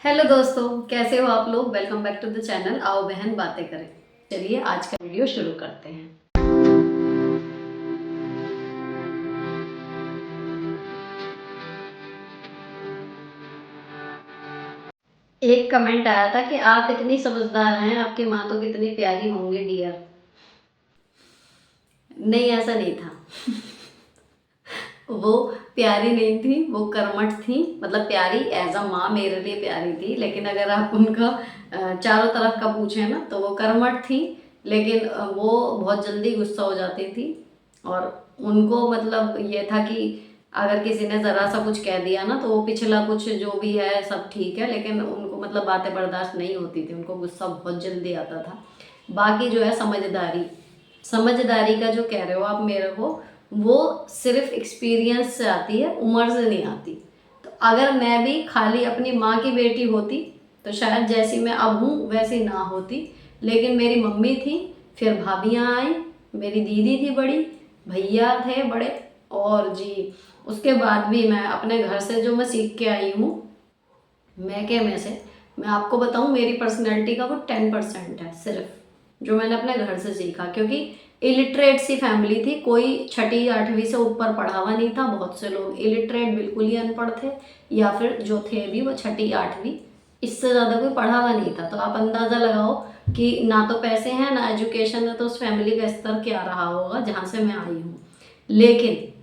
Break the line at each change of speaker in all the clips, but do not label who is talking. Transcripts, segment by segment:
Hello दोस्तों, कैसे हो आप लोग। Welcome back to the channel आओ बहन बातें करें। चलिए आज का वीडियो शुरू करते हैं। एक कमेंट आया था कि आप इतनी समझदार हैं, आपकी माँ तो कितनी प्यारी होंगी डियर। नहीं, ऐसा नहीं था। वो प्यारी नहीं थी, वो कर्मठ थी। मतलब प्यारी एज अ माँ मेरे लिए प्यारी थी, लेकिन अगर आप उनका चारों तरफ का पूछे ना तो वो कर्मठ थी। लेकिन वो बहुत जल्दी गुस्सा हो जाती थी। और उनको मतलब ये था कि अगर किसी ने ज़रा सा कुछ कह दिया ना तो वो पिछला कुछ जो भी है सब ठीक है, लेकिन उनको मतलब बातें बर्दाश्त नहीं होती थी, उनको गुस्सा बहुत जल्दी आता था। बाकी जो है समझदारी, समझदारी का जो कह रहे हो आप मेरे को, वो सिर्फ एक्सपीरियंस से आती है, उम्र से नहीं आती। तो अगर मैं भी खाली अपनी माँ की बेटी होती तो शायद जैसी मैं अब हूँ वैसी ना होती। लेकिन मेरी मम्मी थी, फिर भाभियाँ आई, मेरी दीदी थी बड़ी, भैया थे बड़े, और जी उसके बाद भी मैं अपने घर से जो मैं सीख के आई हूँ, मैं से मैं आपको बताऊं, मेरी पर्सनैलिटी का वो 10% है सिर्फ, जो मैंने अपने घर से सीखा। क्योंकि इलिटरेट सी फैमिली थी, कोई छठी आठवीं से ऊपर पढ़ा हुआ नहीं था। बहुत से लोग इलिटरेट, बिल्कुल ही अनपढ़ थे, या फिर जो थे भी वो छठी आठवीं, इससे ज़्यादा कोई पढ़ा हुआ नहीं था। तो आप अंदाज़ा लगाओ कि ना तो पैसे हैं ना एजुकेशन है, तो उस फैमिली का स्तर क्या रहा होगा जहाँ से मैं आई हूँ। लेकिन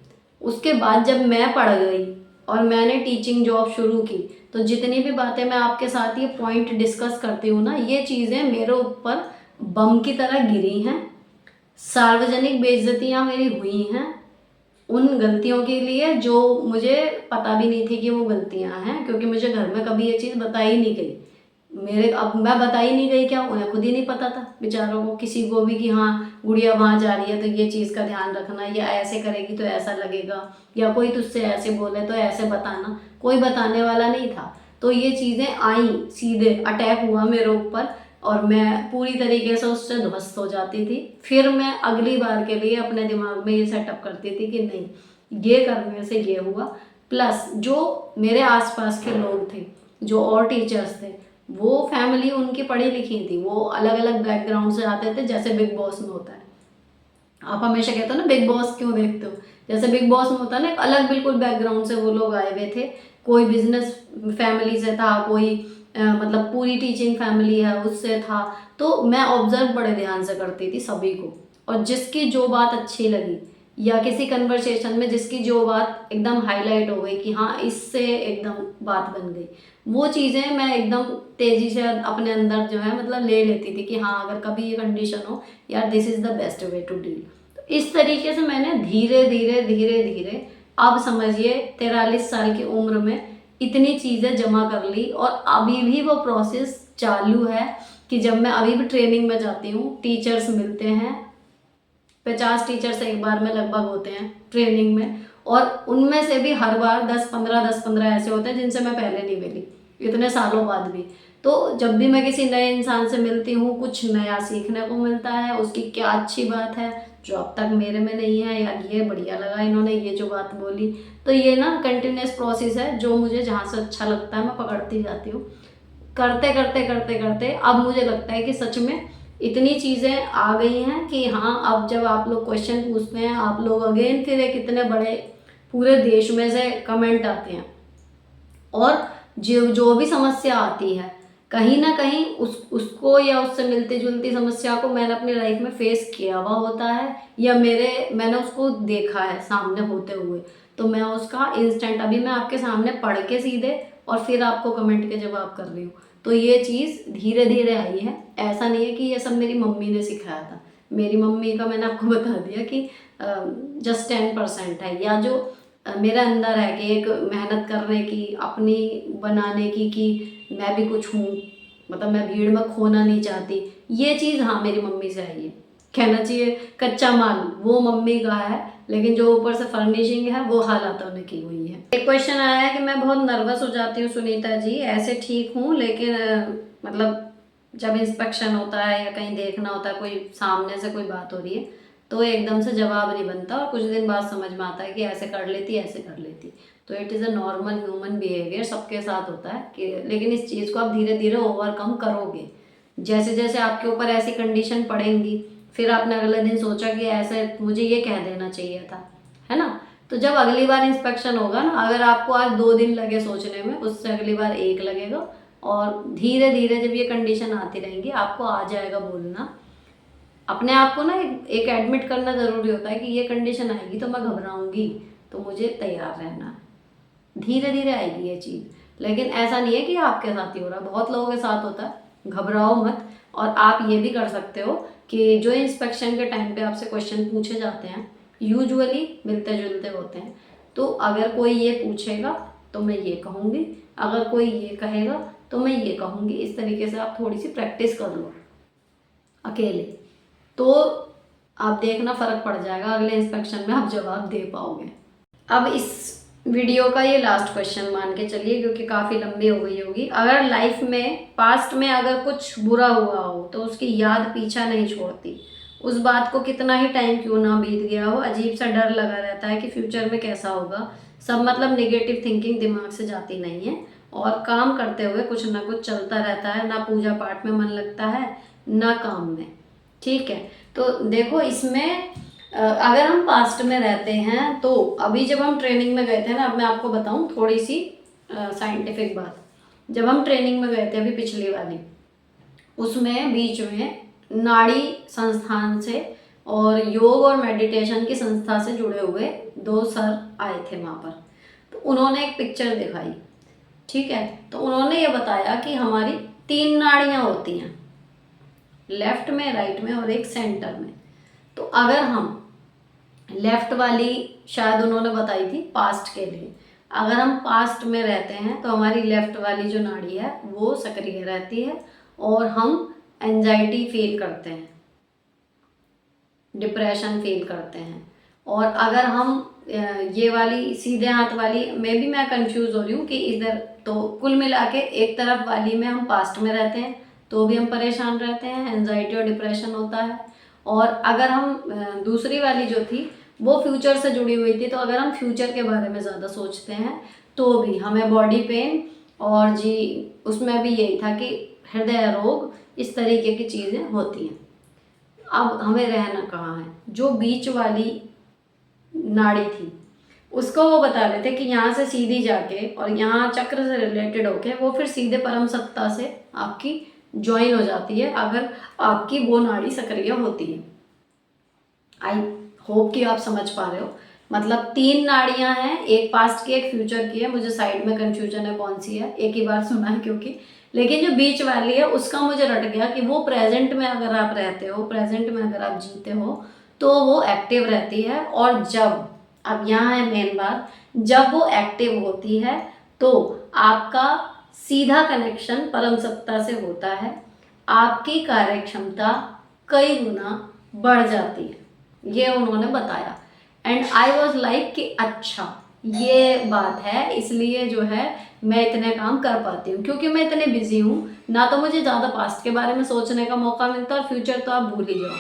उसके बाद जब मैं पढ़ गई और मैंने टीचिंग जॉब शुरू की, तो जितनी भी बातें मैं आपके साथ ये पॉइंट डिस्कस करती हूँ ना, ये चीज़ें मेरे ऊपर बम की तरह गिरी हैं। सार्वजनिक बेइज्जतियाँ मेरी हुई हैं उन गलतियों के लिए जो मुझे पता भी नहीं थी कि वो गलतियाँ हैं, क्योंकि मुझे घर में कभी ये चीज़ बताई नहीं गई। मेरे अब मैं बताई नहीं गई, क्या उन्हें खुद ही नहीं पता था बेचारों को, किसी को भी, कि हाँ गुड़िया वहाँ जा रही है तो ये चीज़ का ध्यान रखना, या ऐसे करेगी तो ऐसा लगेगा, या कोई तुझसे ऐसे बोले तो ऐसे बताना। कोई बताने वाला नहीं था। तो ये चीज़ें आई, सीधे अटैक हुआ मेरे ऊपर, और मैं पूरी तरीके से उससे ध्वस्त हो जाती थी। फिर मैं अगली बार के लिए अपने दिमाग में ये सेटअप करती थी कि नहीं, ये करने से ये हुआ। प्लस जो मेरे आसपास के लोग थे, जो और टीचर्स थे, वो फैमिली उनकी पढ़ी लिखी थी, वो अलग अलग बैकग्राउंड से आते थे, जैसे बिग बॉस में होता है। आप हमेशा कहते हो ना बिग बॉस क्यों देखते हो, जैसे बिग बॉस में होता है ना, एक अलग बिल्कुल बैकग्राउंड से वो लोग आए हुए थे। कोई बिजनेस फैमिली से था, कोई मतलब पूरी टीचिंग फैमिली है उससे था। तो मैं ऑब्जर्व बड़े ध्यान से करती थी सभी को, और जिसकी जो बात अच्छी लगी, या किसी कन्वर्सेशन में जिसकी जो बात एकदम हाईलाइट हो गई कि हाँ इससे एकदम बात बन गई, वो चीज़ें मैं एकदम तेज़ी से अपने अंदर जो है मतलब ले लेती थी कि हाँ अगर कभी ये कंडीशन हो, यार this is the best way to deal. तो इस तरीके से मैंने धीरे धीरे धीरे धीरे, अब समझिए 43 साल की उम्र में इतनी चीज़ें जमा कर ली, और अभी भी वो प्रोसेस चालू है। कि जब मैं अभी भी ट्रेनिंग में जाती हूँ, टीचर्स मिलते हैं, 50 टीचर्स एक बार में लगभग होते हैं ट्रेनिंग में, और उनमें से भी हर बार 10-15 ऐसे होते हैं जिनसे मैं पहले नहीं मिली, इतने सालों बाद भी। तो जब भी मैं किसी नए इंसान से मिलती हूँ, कुछ नया सीखने को मिलता है, उसकी क्या अच्छी बात है जो अब तक मेरे में नहीं है, यार ये बढ़िया लगा इन्होंने ये जो बात बोली। तो ये ना कंटिन्यूस प्रोसेस है, जो मुझे जहाँ से अच्छा लगता है मैं पकड़ती जाती हूँ। करते करते करते करते अब मुझे लगता है कि सच में इतनी चीज़ें आ गई हैं कि हाँ, अब जब आप लोग क्वेश्चन पूछते हैं, आप लोग अगेन फिर एक इतने बड़े पूरे देश में से कमेंट आते हैं, और जो जो भी समस्या आती है, कहीं ना कहीं उसको या उससे मिलती जुलती समस्या को मैंने अपनी लाइफ में फेस किया हुआ होता है, या मैंने उसको देखा है सामने होते हुए। तो मैं उसका इंस्टेंट अभी मैं आपके सामने पढ़ के सीधे और फिर आपको कमेंट के जवाब कर रही हूँ। तो ये चीज़ धीरे धीरे आई है, ऐसा नहीं है कि ये सब मेरी मम्मी ने सिखाया था। मेरी मम्मी का मैंने आपको बता दिया कि जस्ट 10% है, या जो मेरे अंदर है कि एक मेहनत करने की, अपनी बनाने की, कि मैं भी कुछ हूँ, मतलब मैं भीड़ में खोना नहीं चाहती। ये चीज़ हाँ मेरी मम्मी से आई है, कहना चाहिए कच्चा माल वो मम्मी का है, लेकिन जो ऊपर से फर्निशिंग है वो हालातों ने की हुई है। एक क्वेश्चन आया है कि मैं बहुत नर्वस हो जाती हूँ सुनीता जी, ऐसे ठीक हूँ लेकिन मतलब जब इंस्पेक्शन होता है या कहीं देखना होता है, कोई सामने से कोई बात हो रही है, तो एकदम से जवाब नहीं बनता, और कुछ दिन बाद समझ में आता है कि ऐसे कर लेती ऐसे कर लेती। तो it is a normal human behaviour, सबके साथ होता है कि, लेकिन इस चीज़ को आप धीरे धीरे ओवरकम करोगे। जैसे जैसे आपके ऊपर ऐसी कंडीशन पड़ेंगी, फिर आपने अगले दिन सोचा कि ऐसे मुझे ये कह देना चाहिए था, है ना। तो जब अगली बार इंस्पेक्शन होगा ना, अगर आपको आज 2 दिन लगे सोचने में, उससे अगली बार 1 लगेगा, और धीरे धीरे जब ये कंडीशन आती रहेंगी आपको आ जाएगा बोलना। अपने आप को ना एक एडमिट करना ज़रूरी होता है कि ये कंडीशन आएगी तो मैं घबराऊंगी, तो मुझे तैयार रहना है। धीरे धीरे आएगी ये चीज़, लेकिन ऐसा नहीं है कि आपके साथ ही हो रहा, बहुत लोगों के साथ होता है। घबराओ मत। और आप ये भी कर सकते हो कि जो इंस्पेक्शन के टाइम पे आपसे क्वेश्चन पूछे जाते हैं यूजुअली मिलते जुलते होते हैं, तो अगर कोई ये पूछेगा तो मैं ये कहूँगी, अगर कोई ये कहेगा तो मैं ये कहूँगी। इस तरीके से आप थोड़ी सी प्रैक्टिस कर लो अकेले, तो आप देखना फ़र्क पड़ जाएगा, अगले इंस्पेक्शन में आप जवाब दे पाओगे। अब इस वीडियो का ये लास्ट क्वेश्चन मान के चलिए, क्योंकि काफ़ी लंबी हो गई होगी। अगर लाइफ में पास्ट में अगर कुछ बुरा हुआ हो तो उसकी याद पीछा नहीं छोड़ती, उस बात को कितना ही टाइम क्यों ना बीत गया हो, अजीब सा डर लगा रहता है कि फ्यूचर में कैसा होगा। सब मतलब नेगेटिव थिंकिंग दिमाग से जाती नहीं है, और काम करते हुए कुछ ना कुछ चलता रहता है, ना पूजा पाठ में मन लगता है ना काम में। ठीक है, तो देखो इसमें अगर हम पास्ट में रहते हैं तो अभी जब हम ट्रेनिंग में गए थे ना, अब मैं आपको बताऊं थोड़ी सी साइंटिफिक बात। जब हम ट्रेनिंग में गए थे अभी पिछली वाली, उसमें बीच में नाड़ी संस्थान से और योग और मेडिटेशन की संस्था से जुड़े हुए 2 सर आए थे वहाँ पर। तो उन्होंने एक पिक्चर दिखाई, ठीक है। तो उन्होंने ये बताया कि हमारी 3 नाड़ियाँ होती हैं, लेफ्ट में, राइट में और एक सेंटर में। तो अगर हम लेफ्ट वाली, शायद उन्होंने बताई थी पास्ट के लिए, अगर हम पास्ट में रहते हैं तो हमारी लेफ्ट वाली जो नाड़ी है वो सक्रिय रहती है और हम एंजाइटी फील करते हैं, डिप्रेशन फील करते हैं। और अगर हम ये वाली सीधे हाथ वाली में भी मैं कंफ्यूज हो रही हूँ कि इधर, तो कुल मिला के एक तरफ वाली में हम पास्ट में रहते हैं तो भी हम परेशान रहते हैं, एंजाइटी और डिप्रेशन होता है। और अगर हम दूसरी वाली जो थी वो फ्यूचर से जुड़ी हुई थी, तो अगर हम फ्यूचर के बारे में ज़्यादा सोचते हैं तो भी हमें बॉडी पेन, और जी उसमें भी यही था कि हृदय रोग, इस तरीके की चीज़ें होती हैं। अब हमें रहना कहाँ है, जो बीच वाली नाड़ी थी उसको वो बता रहे थे कि यहाँ से सीधी जाके और यहाँ चक्र से रिलेटेड होके वो फिर सीधे परम सत्ता से आपकी ज्वाइन हो जाती है, अगर आपकी वो नाड़ी सक्रिय होती है। आई होप कि आप समझ पा रहे हो। मतलब 3 नाड़ियां हैं, एक पास्ट की एक फ्यूचर की है, मुझे साइड में कंफ्यूजन है कौन सी है, एक ही बार सुना है क्योंकि, लेकिन जो बीच वाली है उसका मुझे रट गया कि वो प्रेजेंट में अगर आप रहते हो, प्रेजेंट में अगर आप जीते हो तो वो एक्टिव रहती है। और जब, अब यहाँ है मेन बात, जब वो एक्टिव होती है तो आपका सीधा कनेक्शन परम सत्ता से होता है, आपकी कार्यक्षमता कई गुना बढ़ जाती है, ये उन्होंने बताया। एंड आई वॉज लाइक कि अच्छा ये बात है, इसलिए जो है मैं इतने काम कर पाती हूँ, क्योंकि मैं इतने बिजी हूँ ना, तो मुझे ज़्यादा पास्ट के बारे में सोचने का मौका मिलता है, और फ्यूचर तो आप भूल ही जाओ।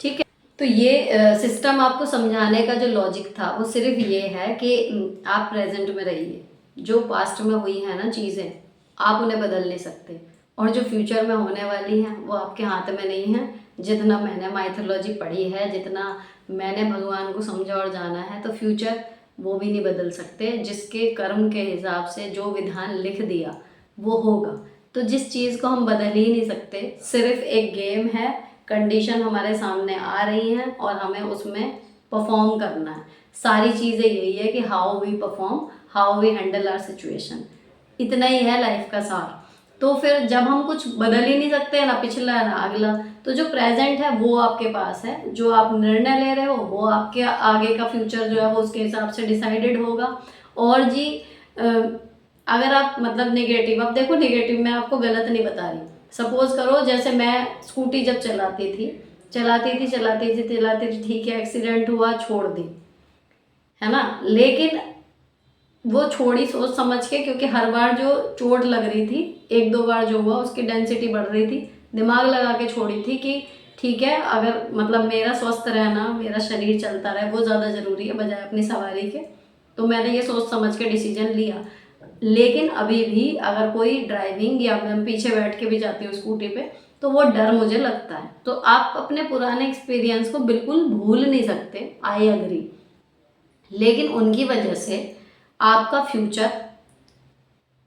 ठीक है, तो ये सिस्टम आपको समझाने का जो लॉजिक था वो सिर्फ ये है कि आप प्रेजेंट में रहिए। जो पास्ट में हुई है ना चीज़ें, आप उन्हें बदल नहीं सकते, और जो फ्यूचर में होने वाली हैं वो आपके हाथ में नहीं है। जितना मैंने माइथोलॉजी पढ़ी है, जितना मैंने भगवान को समझा और जाना है, तो फ्यूचर वो भी नहीं बदल सकते। जिसके कर्म के हिसाब से जो विधान लिख दिया वो होगा। तो जिस चीज़ को हम बदल ही नहीं सकते, सिर्फ एक गेम है, कंडीशन हमारे सामने आ रही हैं और हमें उसमें परफॉर्म करना है। सारी चीज़ें यही है कि how we perform, how we handle our situation, इतना ही है लाइफ का सार। तो फिर जब हम कुछ बदल ही नहीं सकते, ना पिछला ना अगला, तो जो प्रेजेंट है वो आपके पास है, जो आप निर्णय ले रहे हो वो आपके आगे का फ्यूचर जो है वो उसके हिसाब से डिसाइडेड होगा। और जी अगर आप मतलब नेगेटिव, अब देखो नेगेटिव मैं आपको गलत नहीं बता रही। सपोज करो जैसे मैं स्कूटी जब चलाती थी, ठीक है, एक्सीडेंट हुआ, छोड़ दी, है ना, लेकिन वो छोड़ी सोच समझ के, क्योंकि हर बार जो चोट लग रही थी, 1-2 बार जो हुआ उसकी डेंसिटी बढ़ रही थी, दिमाग लगा के छोड़ी थी कि ठीक है, अगर मतलब मेरा स्वस्थ रहना, मेरा शरीर चलता रहे वो ज़्यादा ज़रूरी है बजाय अपनी सवारी के। तो मैंने ये सोच समझ के डिसीजन लिया। लेकिन अभी भी अगर कोई ड्राइविंग या मैं पीछे बैठ के भी जाती हूँ स्कूटी पे, तो वो डर मुझे लगता है। तो आप अपने पुराने एक्सपीरियंस को बिल्कुल भूल नहीं सकते, आई एग्री, लेकिन उनकी वजह से आपका फ्यूचर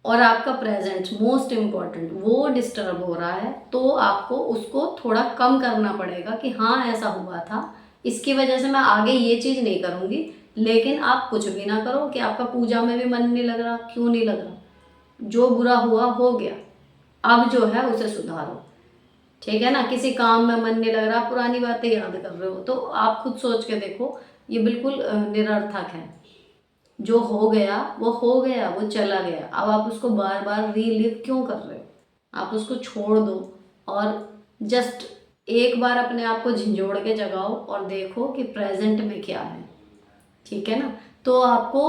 और आपका प्रेजेंट मोस्ट इम्पॉर्टेंट वो डिस्टर्ब हो रहा है। तो आपको उसको थोड़ा कम करना पड़ेगा कि हाँ ऐसा हुआ था, इसकी वजह से मैं आगे ये चीज़ नहीं करूँगी। लेकिन आप कुछ भी ना करो कि आपका पूजा में भी मन नहीं लग रहा, क्यों नहीं लग रहा, जो बुरा हुआ हो गया, अब जो है उसे सुधारो। ठीक है ना, किसी काम में मन नहीं लग रहा, पुरानी बातें याद कर रहे हो, तो आप खुद सोच के देखो, ये बिल्कुल निरर्थक है। जो हो गया वो हो गया, वो चला गया। अब आप उसको बार बार रीलिव क्यों कर रहे हो? आप उसको छोड़ दो और जस्ट एक बार अपने आप को झिंझोड़ के जगाओ और देखो कि प्रेजेंट में क्या है। ठीक है ना, तो आपको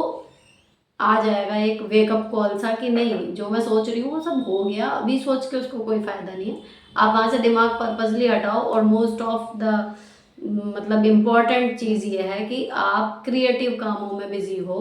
आ जाएगा एक वेकअप कॉल सा कि नहीं, जो मैं सोच रही हूँ वो सब हो गया, अभी सोच के उसको कोई फायदा नहीं है। आप वहाँ से दिमाग पर्पजली हटाओ। और मोस्ट ऑफ द मतलब इम्पॉर्टेंट चीज़ ये है कि आप क्रिएटिव कामों में बिजी हो।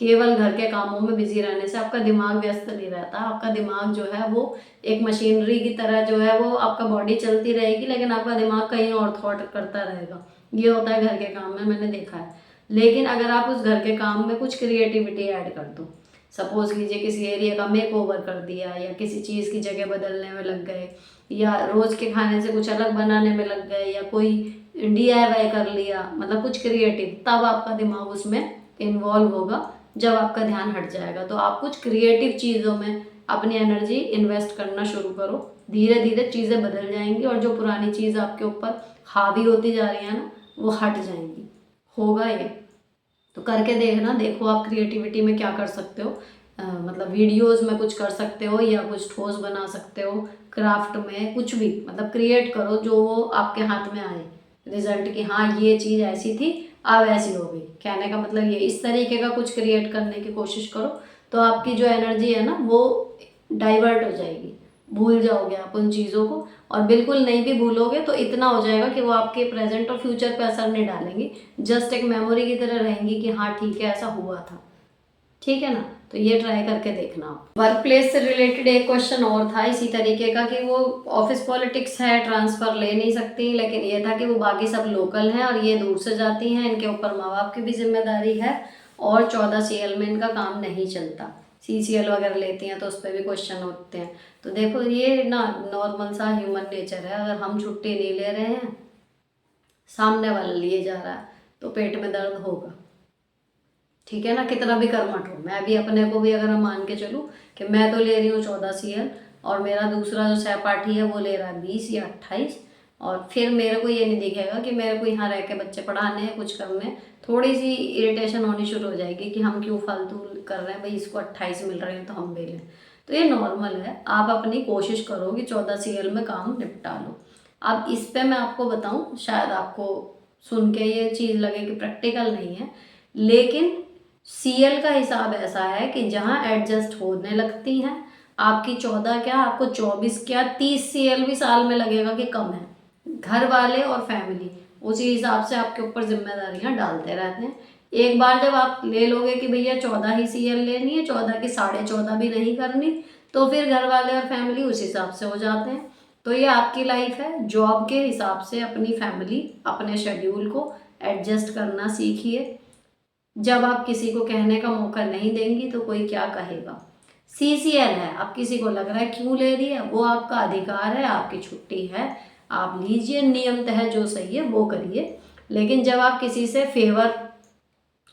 केवल घर के कामों में बिजी रहने से आपका दिमाग व्यस्त नहीं रहता। आपका दिमाग जो है वो एक मशीनरी की तरह जो है वो, आपका बॉडी चलती रहेगी लेकिन आपका दिमाग कहीं और थॉट करता रहेगा। ये होता है घर के काम में, मैंने देखा है। लेकिन अगर आप उस घर के काम में कुछ क्रिएटिविटी ऐड कर दो, सपोज कीजिए किसी एरिया का मेक ओवर कर दिया, या किसी चीज़ की जगह बदलने में लग गए, या रोज़ के खाने से कुछ अलग बनाने में लग गए, या कोई DIY कर लिया, मतलब कुछ क्रिएटिव, तब आपका दिमाग उसमें इन्वॉल्व होगा। जब आपका ध्यान हट जाएगा तो आप कुछ क्रिएटिव चीज़ों में अपनी एनर्जी इन्वेस्ट करना शुरू करो। धीरे धीरे चीज़ें बदल जाएंगी और जो पुरानी चीज़ आपके ऊपर हावी होती जा रही है ना, वो हट जाएंगी। होगा ये, तो करके देखना। देखो आप क्रिएटिविटी में क्या कर सकते हो। मतलब वीडियोस में कुछ कर सकते हो, या कुछ ठोस बना सकते हो, क्राफ्ट में कुछ भी, मतलब क्रिएट करो जो वो आपके हाथ में आए रिजल्ट कि हाँ ये चीज़ ऐसी थी अब ऐसी हो गई। कहने का मतलब ये, इस तरीके का कुछ क्रिएट करने की कोशिश करो, तो आपकी जो एनर्जी है ना वो डाइवर्ट हो जाएगी। भूल जाओगे आप उन चीज़ों को, और बिल्कुल नहीं भी भूलोगे तो इतना हो जाएगा कि वो आपके प्रेजेंट और फ्यूचर पे असर नहीं डालेंगी, जस्ट एक मेमोरी की तरह रहेंगी कि हाँ ठीक है ऐसा हुआ था। ठीक है ना, तो ये ट्राई करके देखना आप। वर्क प्लेस से रिलेटेड एक क्वेश्चन और था इसी तरीके का कि वो ऑफिस पॉलिटिक्स है, ट्रांसफ़र ले नहीं सकती, लेकिन ये था कि वो बाकी सब लोकल हैं और ये दूर से जाती हैं, इनके ऊपर माँ बाप की भी जिम्मेदारी है, और 14 CL में इनका काम नहीं चलता। CCL वगैरह लेती हैं तो उस पर भी क्वेश्चन होते हैं। तो देखो ये ना नॉर्मल सा ह्यूमन नेचर है। अगर हम छुट्टी नहीं ले रहे हैं, सामने वाला लिए जा रहा है, तो पेट में दर्द होगा। ठीक है ना, कितना भी कर्मठ हो। मैं भी अपने को भी अगर मैं मान के चलूँ कि मैं तो ले रही हूँ 14 CL, और मेरा दूसरा जो सहपाठी है वो ले रहा है 20 या 28, और फिर मेरे को ये नहीं दिखेगा कि मेरे को यहाँ रह के बच्चे पढ़ाने हैं, कुछ करने हैं, थोड़ी सी इरिटेशन होनी शुरू हो जाएगी कि हम क्यों फालतू कर रहे हैं भाई, इसको 28 मिल रहे हैं तो हम भी लें। तो ये नॉर्मल है। आप अपनी कोशिश करो कि 14 CL में काम निपटा लो। अब इस पे मैं आपको बताऊं, शायद आपको सुन के ये चीज़ लगे कि प्रैक्टिकल नहीं है, लेकिन CL का हिसाब ऐसा है कि जहाँ एडजस्ट होने लगती हैं, आपकी 14 क्या, आपको 24 क्या, 30 CL भी साल में लगेगा कि कम है। घर वाले और फैमिली उसी हिसाब से आपके ऊपर जिम्मेदारियां डालते रहते हैं। एक बार जब आप ले लोगे कि भैया 14 ही CL लेनी है, 14 की 14.5 भी नहीं करनी, तो फिर घर वाले और फैमिली उस हिसाब से हो जाते हैं। तो ये आपकी लाइफ है, जॉब के हिसाब से अपनी फैमिली, अपने शेड्यूल को एडजस्ट करना सीखिए। जब आप किसी को कहने का मौका नहीं देंगी तो कोई क्या कहेगा। CCL है, अब किसी को लग रहा है क्यों ले रही है, वो आपका अधिकार है, आपकी छुट्टी है, आप लीजिए, नियम है जो सही है वो करिए। लेकिन जब आप किसी से फेवर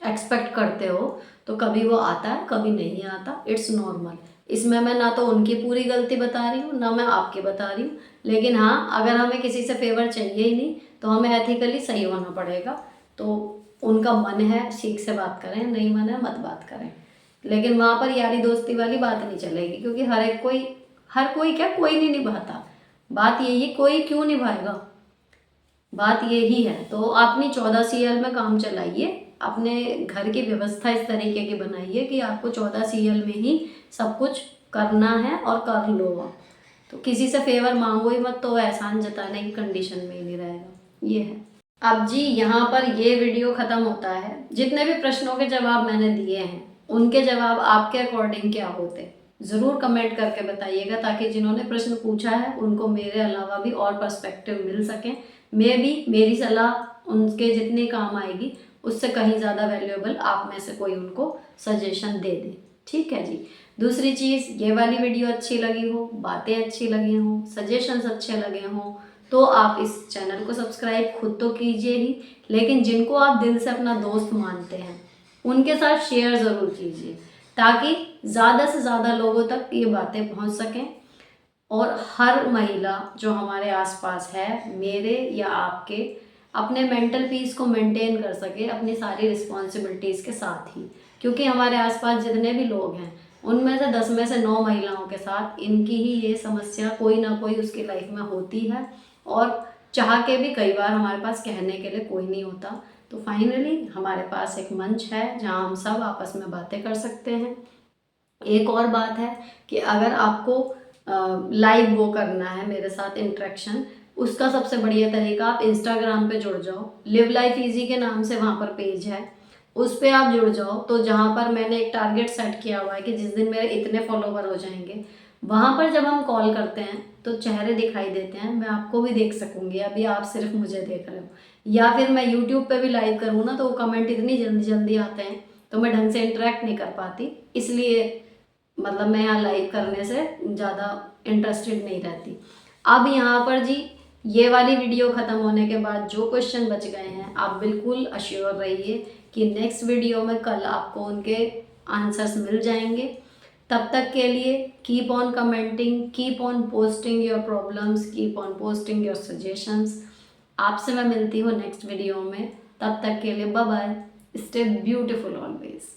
एक्सपेक्ट करते हो तो कभी वो आता है, कभी नहीं आता, इट्स नॉर्मल। इसमें मैं ना तो उनकी पूरी गलती बता रही हूँ, ना मैं आपकी बता रही हूँ। लेकिन हाँ, अगर हमें किसी से फेवर चाहिए ही नहीं तो हमें एथिकली सही होना पड़ेगा। तो उनका मन है ठीक से बात करें, नहीं मन है मत बात करें। लेकिन वहाँ पर यारी दोस्ती वाली बात नहीं चलेगी, क्योंकि हर कोई क्या, कोई नहीं निभाता। बात यही, कोई क्यों निभाएगा, बात यही है। तो अपनी 14 CL में काम चलाइए, अपने घर की व्यवस्था इस तरीके की बनाइए कि आपको 14 CL में ही सब कुछ करना है और कर लो आप। तो किसी से फेवर मांगो ही मत, तो एहसान जताने की कंडीशन में ही नहीं रहेगा। ये है। अब जी यहाँ पर ये वीडियो ख़त्म होता है। जितने भी प्रश्नों के जवाब मैंने दिए हैं उनके जवाब आपके अकॉर्डिंग क्या होते, ज़रूर कमेंट करके बताइएगा, ताकि जिन्होंने प्रश्न पूछा है उनको मेरे अलावा भी और पर्सपेक्टिव मिल सकें। मेरी सलाह उनके जितनी काम आएगी उससे कहीं ज़्यादा वैल्यूएबल आप में से कोई उनको सजेशन दे दे। ठीक है जी। दूसरी चीज़, ये वाली वीडियो अच्छी लगी हो, बातें अच्छी लगी हों, सजेशंस अच्छे लगे हों, तो आप इस चैनल को सब्सक्राइब खुद तो कीजिए ही, लेकिन जिनको आप दिल से अपना दोस्त मानते हैं उनके साथ शेयर ज़रूर कीजिए, ताकि ज़्यादा से ज़्यादा लोगों तक ये बातें पहुंच सकें और हर महिला जो हमारे आसपास है, मेरे या आपके, अपने मेंटल पीस को मेंटेन कर सके अपनी सारी रिस्पॉन्सिबिलिटीज़ के साथ ही। क्योंकि हमारे आसपास जितने भी लोग हैं उनमें से 10 में से 9 महिलाओं के साथ इनकी ही ये समस्या कोई ना कोई उसकी लाइफ में होती है, और चाह के भी कई बार हमारे पास कहने के लिए कोई नहीं होता। तो फाइनली हमारे पास एक मंच है जहाँ हम सब आपस में बातें कर सकते हैं। एक और बात है कि अगर आपको लाइव वो करना है मेरे साथ इंटरेक्शन, उसका सबसे बढ़िया तरीका, आप इंस्टाग्राम पे जुड़ जाओ, लिव लाइफ इजी के नाम से वहाँ पर पेज है, उस पर आप जुड़ जाओ। तो जहाँ पर मैंने एक टारगेट सेट किया हुआ है कि जिस दिन मेरे इतने फॉलोवर हो जाएंगे, वहाँ पर जब हम कॉल करते हैं तो चेहरे दिखाई देते हैं, मैं आपको भी देख सकूंगी। अभी आप सिर्फ मुझे देख रहे हो, या फिर मैं यूट्यूब पे भी लाइव करूँ ना तो वो कमेंट इतनी जल्दी जल्दी आते हैं तो मैं ढंग से इंटरेक्ट नहीं कर पाती, इसलिए मतलब मैं यहाँ लाइव करने से ज़्यादा इंटरेस्टेड नहीं रहती। अब यहाँ पर जी ये वाली वीडियो ख़त्म होने के बाद जो क्वेश्चन बच गए हैं, आप बिल्कुल अश्योर रहिए कि नेक्स्ट वीडियो में कल आपको उनके आंसर्स मिल जाएंगे। तब तक के लिए keep on commenting, keep on posting your problems, keep on posting your suggestions. आपसे मैं मिलती हूँ नेक्स्ट वीडियो में। तब तक के लिए bye bye, stay beautiful always.